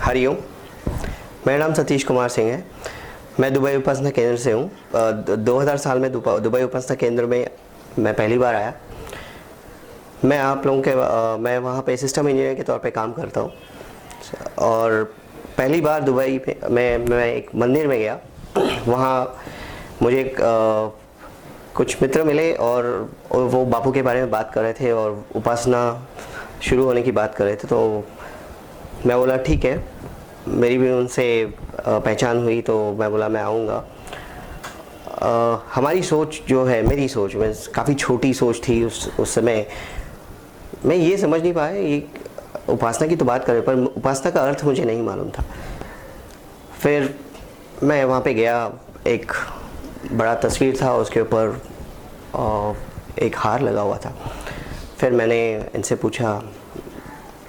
हरिओम। मेरा नाम सतीश कुमार सिंह है। मैं दुबई उपासना केंद्र से हूँ। 2000 साल में दुबई उपासना केंद्र में मैं पहली बार आया। मैं आप लोगों के मैं वहाँ पे सिस्टम इंजीनियर के तौर पे काम करता हूँ। और पहली बार दुबई में मैं एक मंदिर में गया। वहाँ मुझे कुछ मित्र मिले और वो बापू के बारे में बात कर रहे थे और उपासना शुरू होने की बात कर रहे थे। तो मैं बोला ठीक है, मेरी भी उनसे पहचान हुई तो मैं बोला मैं आऊँगा। हमारी सोच जो है, मेरी सोच में काफ़ी छोटी सोच थी उस समय। मैं ये समझ नहीं पाया, ये उपासना की तो बात करें पर उपासना का अर्थ मुझे नहीं मालूम था। फिर मैं वहाँ पे गया, एक बड़ा तस्वीर था, उसके ऊपर एक हार लगा हुआ था। फिर मैंने इनसे पूछा,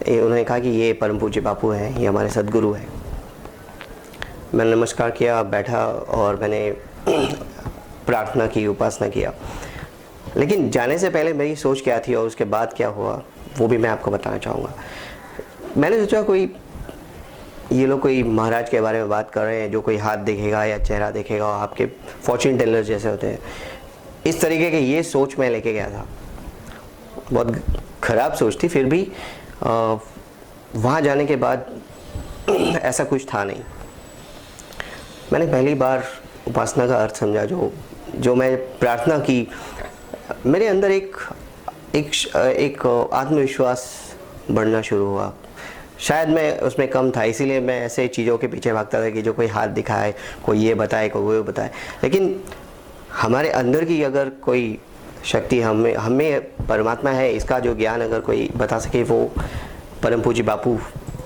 उन्होंने कहा कि ये परम पूज्य बापू हैं, ये हमारे सद्गुरु हैं। मैंने नमस्कार किया, बैठा और मैंने प्रार्थना की, उपासना किया। लेकिन जाने से पहले मेरी सोच क्या थी और उसके बाद क्या हुआ वो भी मैं आपको बताना चाहूँगा। मैंने सोचा ये लोग कोई महाराज के बारे में बात कर रहे हैं, जो कोई हाथ देखेगा या चेहरा देखेगा और आपके फॉर्च्यून टेलर जैसे होते हैं, इस तरीके के ये सोच मैं लेके गया था। बहुत ख़राब सोच थी। फिर भी वहाँ जाने के बाद ऐसा कुछ था नहीं। मैंने पहली बार उपासना का अर्थ समझा। जो मैं प्रार्थना की, मेरे अंदर एक आत्मविश्वास बढ़ना शुरू हुआ। शायद मैं उसमें कम था, इसीलिए मैं ऐसे चीज़ों के पीछे भागता था कि जो कोई हाथ दिखाए, कोई ये बताए, कोई वो बताए। लेकिन हमारे अंदर की अगर कोई शक्ति हमें परमात्मा है, इसका जो ज्ञान अगर कोई बता सके, वो परम पूज्य बापू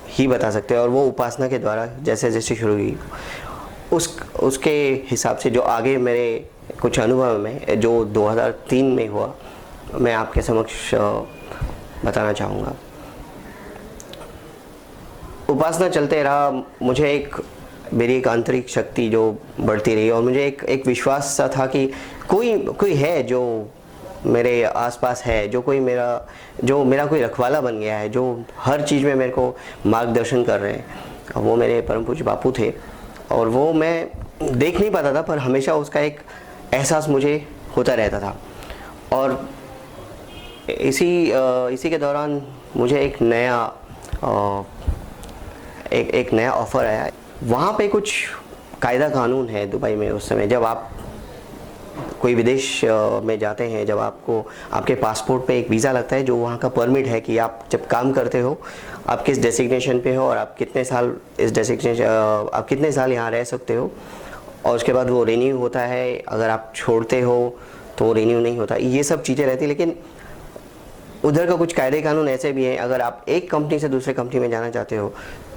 ही बता सकते हैं। और वो उपासना के द्वारा जैसे जैसे शुरू हुई, उसके हिसाब से जो आगे मेरे कुछ अनुभव में जो 2003 में हुआ, मैं आपके समक्ष बताना चाहूँगा। उपासना चलते रहा, मुझे मेरी एक आंतरिक शक्ति जो बढ़ती रही और मुझे एक विश्वास सा था कि कोई है जो मेरे आसपास है, जो मेरा कोई रखवाला बन गया है, जो हर चीज़ में मेरे को मार्गदर्शन कर रहे हैं। वो मेरे परम पूज्य बापू थे और वो मैं देख नहीं पाता था, पर हमेशा उसका एक एहसास मुझे होता रहता था। और इसी के दौरान मुझे एक नया ऑफ़र आया। वहाँ पे कुछ कायदा कानून है दुबई में उस समय। जब आप कोई विदेश में जाते हैं, जब आपके पासपोर्ट पे एक वीज़ा लगता है, जो वहाँ का परमिट है कि आप जब काम करते हो, आप किस डेसिग्नेशन पे हो और आप कितने साल यहाँ रह सकते हो। और उसके बाद वो रिन्यू होता है। अगर आप छोड़ते हो तो वो रिन्यू नहीं होता। ये सब चीज़ें रहती। लेकिन उधर का कुछ कायदे कानून ऐसे भी हैं, अगर आप एक कंपनी से दूसरे कंपनी में जाना चाहते हो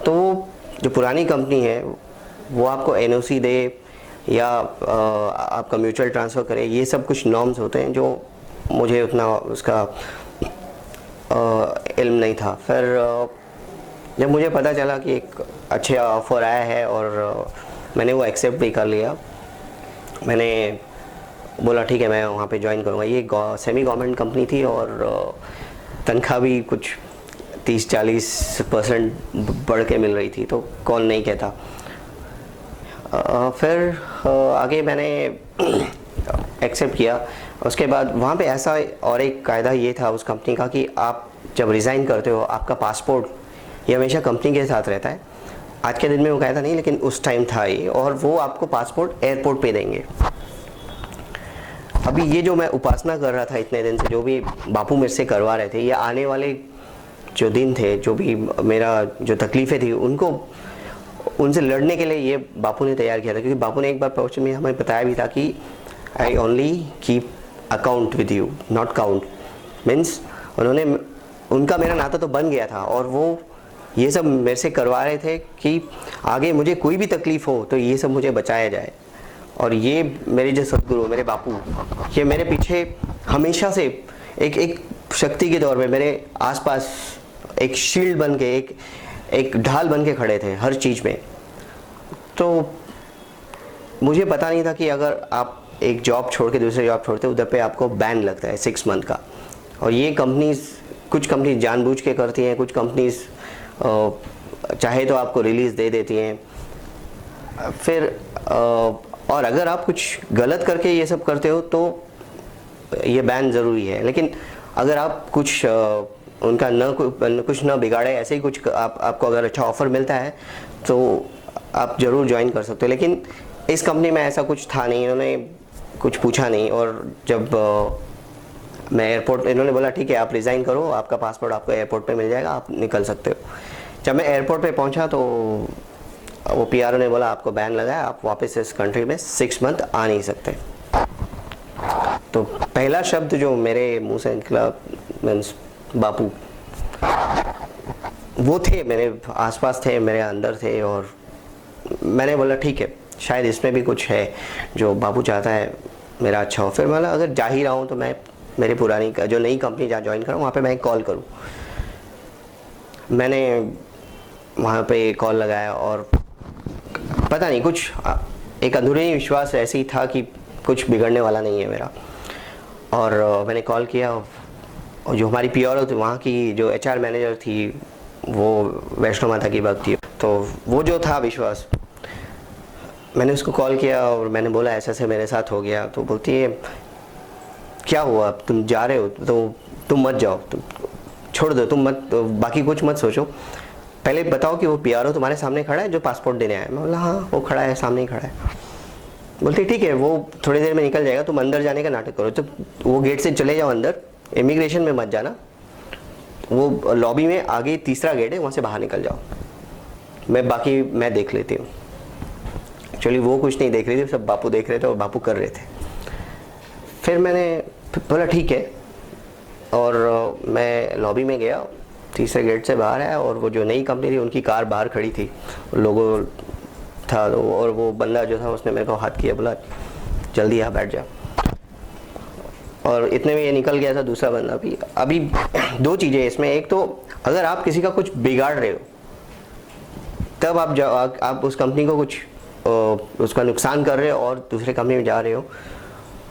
तो जो पुरानी कंपनी है वो आपको एनओसी दे या आपका म्यूचुअल ट्रांसफ़र करे। ये सब कुछ नॉर्म्स होते हैं जो मुझे उतना उसका इल्म नहीं था। फिर जब मुझे पता चला कि एक अच्छा ऑफ़र आया है और मैंने वो एक्सेप्ट भी कर लिया। मैंने बोला ठीक है, मैं वहाँ पे ज्वाइन करूँगा। ये सेमी गवर्नमेंट कंपनी थी और तनख्वाह भी कुछ 30-40% बढ़ के मिल रही थी, तो कौन नहीं कहता। फिर आगे मैंने एक्सेप्ट किया। उसके बाद वहाँ पे ऐसा और एक कायदा ये था उस कंपनी का कि आप जब रिज़ाइन करते हो, आपका पासपोर्ट ये हमेशा कंपनी के साथ रहता है। आज के दिन में वो कायदा नहीं, लेकिन उस टाइम था ये। और वो आपको पासपोर्ट एयरपोर्ट पे देंगे। अभी ये जो मैं उपासना कर रहा था इतने दिन से, जो भी बापू मेरे से करवा रहे थे, ये आने वाले जो दिन थे, जो भी मेरा जो तकलीफ़ें थी, उनसे लड़ने के लिए ये बापू ने तैयार किया था। क्योंकि बापू ने एक बार प्रवचन में हमें बताया भी था कि I only keep account with you, not count. Means उनका मेरा नाता तो बन गया था और वो ये सब मेरे से करवा रहे थे कि आगे मुझे कोई भी तकलीफ़ हो तो ये सब मुझे बचाया जाए। और ये मेरे जो सद्गुरु, मेरे बापू, ये मेरे पीछे हमेशा से एक शक्ति के तौर पे मेरे आसपास एक शील्ड बन के, एक ढाल बन के खड़े थे हर चीज़ में। तो मुझे पता नहीं था कि अगर आप एक जॉब छोड़ के दूसरे जॉब छोड़ते उधर पे आपको बैन लगता है 6 मंथ का। और ये कुछ कंपनीज जानबूझ के करती हैं, कुछ कंपनीज चाहे तो आपको रिलीज़ दे देती हैं। फिर और अगर आप कुछ गलत करके ये सब करते हो तो ये बैन ज़रूरी है, लेकिन अगर आप कुछ उनका कुछ ना बिगाड़े, ऐसे ही कुछ आपको अगर अच्छा ऑफ़र मिलता है तो आप ज़रूर ज्वाइन कर सकते हो। लेकिन इस कंपनी में ऐसा कुछ था नहीं, इन्होंने कुछ पूछा नहीं। और जब मैं एयरपोर्ट, इन्होंने बोला ठीक है आप रिज़ाइन करो, आपका पासपोर्ट आपको एयरपोर्ट पे मिल जाएगा, आप निकल सकते हो। जब मैं एयरपोर्ट पे पहुंचा तो वो पीआरओ ने बोला आपको बैन लगा है, आप वापस इस कंट्री में 6 मंथ आ नहीं सकते। तो पहला शब्द जो मेरे मुंह से निकला मीन्स बापू। वो थे मेरे आसपास थे, मेरे अंदर थे, और मैंने बोला ठीक है शायद इसमें भी कुछ है जो बापू चाहता है मेरा अच्छा हो। फिर मतलब अगर जा ही रहा हूँ तो मैं मेरी पुरानी जो नई कंपनी जहाँ ज्वाइन करूँ वहाँ पे मैं कॉल करूँ। मैंने वहाँ पे कॉल लगाया और पता नहीं कुछ एक अधूरी विश्वास ऐसे ही था कि कुछ बिगड़ने वाला नहीं है मेरा। और मैंने कॉल किया, और जो हमारी पीआरओ थी वहाँ की जो एचआर मैनेजर थी वो वैष्णो माता की भक्त थी, तो वो जो था विश्वास, मैंने उसको कॉल किया और मैंने बोला ऐसे ऐसे मेरे साथ हो गया। तो बोलती है क्या हुआ, तुम जा रहे हो तो तुम मत जाओ, तुम छोड़ दो, तुम मत, बाकी कुछ मत सोचो, पहले बताओ कि वो पीआरओ तुम्हारे सामने खड़ा है जो पासपोर्ट देने आया। मैं बोला हाँ वो खड़ा है, सामने ही खड़ा है। बोलती ठीक है वो थोड़ी देर में निकल जाएगा, तुम अंदर जाने का नाटक करो, तो वो गेट से चले जाओ अंदर, इमिग्रेशन में मत जाना, वो लॉबी में आगे तीसरा गेट है वहाँ से बाहर निकल जाओ, मैं देख लेती हूँ। एक्चुअली वो कुछ नहीं देख रही थी, सब बापू देख रहे थे और बापू कर रहे थे। फिर मैंने बोला ठीक है, और मैं लॉबी में गया, तीसरे गेट से बाहर आया, और वो जो नई कंपनी थी उनकी कार बाहर खड़ी थी, लोगो था, और वो बंदा जो था उसने मेरे को हाथ किया, बोला जल्दी यहाँ बैठ जा। और इतने में ये निकल गया था दूसरा बंदा भी। अभी 2 चीज़ें इसमें, एक तो अगर आप किसी का कुछ बिगाड़ रहे हो तब आप उस कंपनी को कुछ उसका नुकसान कर रहे हो और दूसरे कंपनी में जा रहे हो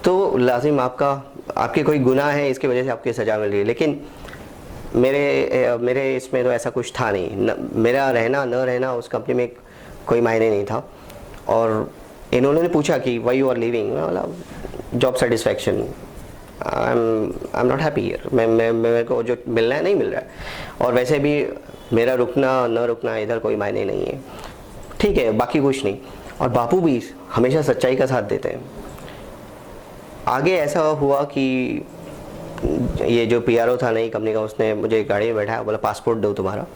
तो लाजिम आपके कोई गुनाह है, इसकी वजह से आपकी सज़ा मिल रही है। लेकिन मेरे इसमें तो ऐसा कुछ था नहीं, मेरा रहना न रहना उस कंपनी में कोई मायने नहीं था। और इन्होंने पूछा कि वाई यू आर लीविंग, मैं बोला job satisfaction, I am not happy here, मेरे को जो मिलना है नहीं मिल रहा है, और वैसे भी मेरा रुकना न रुकना इधर कोई मायने नहीं है, ठीक है बाकी कुछ नहीं। और बापू भी हमेशा सच्चाई का साथ देते हैं। आगे ऐसा हुआ कि ये जो पीआरओ था नई कंपनी का, उसने मुझे गाड़ी में बैठाया, बोला पासपोर्ट दो तुम्हारा।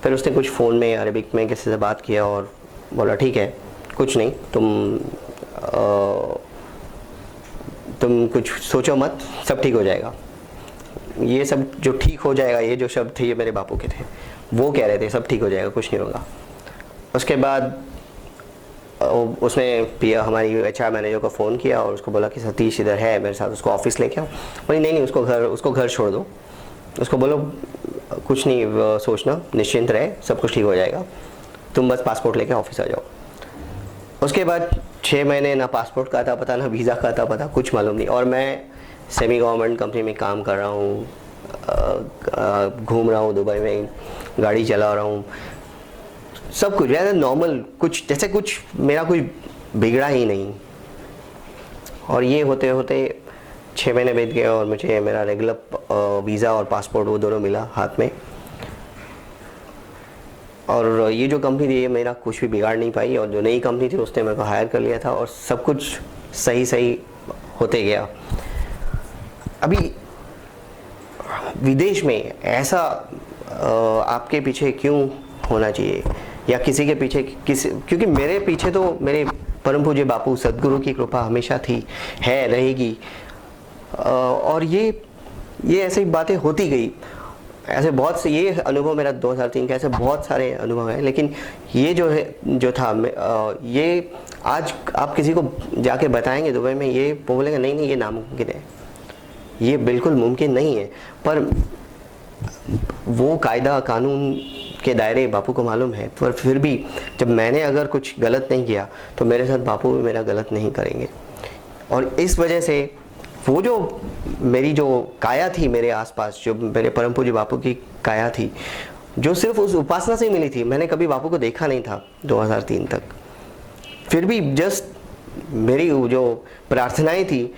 फिर उसने कुछ फ़ोन में अरबिक में किसी से बात किया और बोला ठीक है कुछ नहीं, तुम कुछ सोचो मत, सब ठीक हो जाएगा। ये सब जो ठीक हो जाएगा, ये जो शब्द थे ये मेरे बापू के थे, वो कह रहे थे सब ठीक हो जाएगा, कुछ नहीं होगा। उसके बाद उसने हमारी एचआर मैनेजर को फ़ोन किया और उसको बोला कि सतीश इधर है मेरे साथ, उसको ऑफिस लेके आओ। बोली नहीं उसको घर छोड़ दो, उसको बोलो कुछ नहीं सोचना, निश्चिंत रहे, सब कुछ ठीक हो जाएगा, तुम बस पासपोर्ट लेके ऑफिस आ जाओ। उसके बाद 6 महीने ना पासपोर्ट का था पता, ना वीज़ा का था पता, कुछ मालूम नहीं। और मैं सेमी गवर्नमेंट कंपनी में काम कर रहा हूँ, घूम रहा हूँ दुबई में, गाड़ी चला रहा हूँ, सब कुछ यार नॉर्मल, कुछ जैसे कुछ मेरा कुछ बिगड़ा ही नहीं। और ये होते होते 6 महीने बीत गए और मुझे मेरा रेगुलर वीज़ा और पासपोर्ट वो दोनों मिला हाथ में। और ये जो कंपनी थी ये मेरा कुछ भी बिगाड़ नहीं पाई, और जो नई कंपनी थी उसने मेरे को हायर कर लिया था और सब कुछ सही होते गया। अभी विदेश में ऐसा आपके पीछे क्यों होना चाहिए, या किसी के पीछे क्योंकि मेरे पीछे तो मेरे परम पूज्य बापू सदगुरु की कृपा हमेशा थी, है, रहेगी। और ये ऐसी बातें होती गई, ऐसे बहुत से ये अनुभव मेरा 2003 का, ऐसे बहुत सारे अनुभव हैं। लेकिन ये जो था ये आज आप किसी को जाके बताएंगे दुबई में, ये बोलेगा नहीं ये नामुमकिन है, ये बिल्कुल मुमकिन नहीं है। पर वो कायदा कानून के दायरे बापू को मालूम है, पर फिर भी जब मैंने अगर कुछ गलत नहीं किया तो मेरे साथ बापू भी मेरा गलत नहीं करेंगे। और इस वजह से वो जो मेरी जो काया थी मेरे आसपास, जो मेरे परम पूज्य बापू की काया थी, जो सिर्फ उस उपासना से ही मिली थी। मैंने कभी बापू को देखा नहीं था 2003 तक। फिर भी जस्ट मेरी जो प्रार्थनाएं थी,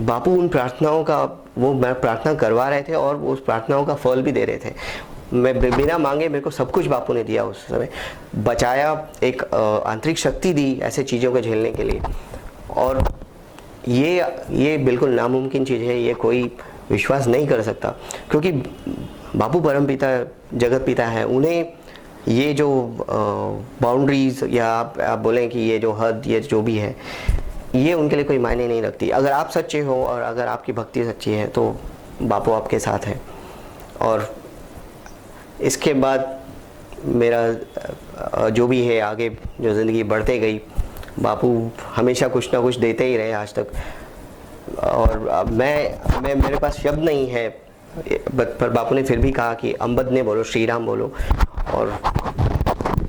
बापू उन प्रार्थनाओं का, वो मैं प्रार्थना करवा रहे थे और उस प्रार्थनाओं का फल भी दे रहे थे। मैं बिना मांगे, मेरे को सब कुछ बापू ने दिया उस समय, बचाया, एक आंतरिक शक्ति दी ऐसे चीज़ों को झेलने के लिए। और ये बिल्कुल नामुमकिन चीज़ है, ये कोई विश्वास नहीं कर सकता, क्योंकि बापू परमपिता जगत पिता है। उन्हें ये जो बाउंड्रीज या आप बोलें कि ये जो हद, ये जो भी है, ये उनके लिए कोई मायने नहीं रखती। अगर आप सच्चे हो और अगर आपकी भक्ति सच्ची है तो बापू आपके साथ है। और इसके बाद मेरा जो भी है आगे जो ज़िंदगी बढ़ते गई, बापू हमेशा कुछ ना कुछ देते ही रहे आज तक। और मैं मेरे पास शब्द नहीं है, पर बापू ने फिर भी कहा कि अम्बद ने बोलो, श्री राम बोलो। और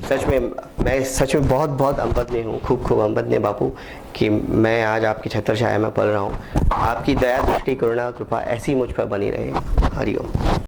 सच में मैं सच में बहुत बहुत अम्बद में हूँ, खूब खूब अम्बद ने बापू, कि मैं आज आपकी छत्र छाया में पल रहा हूँ। आपकी दया, दृष्टि, करुणा, कृपा ऐसी मुझ पर बनी रहे। हरि ओम।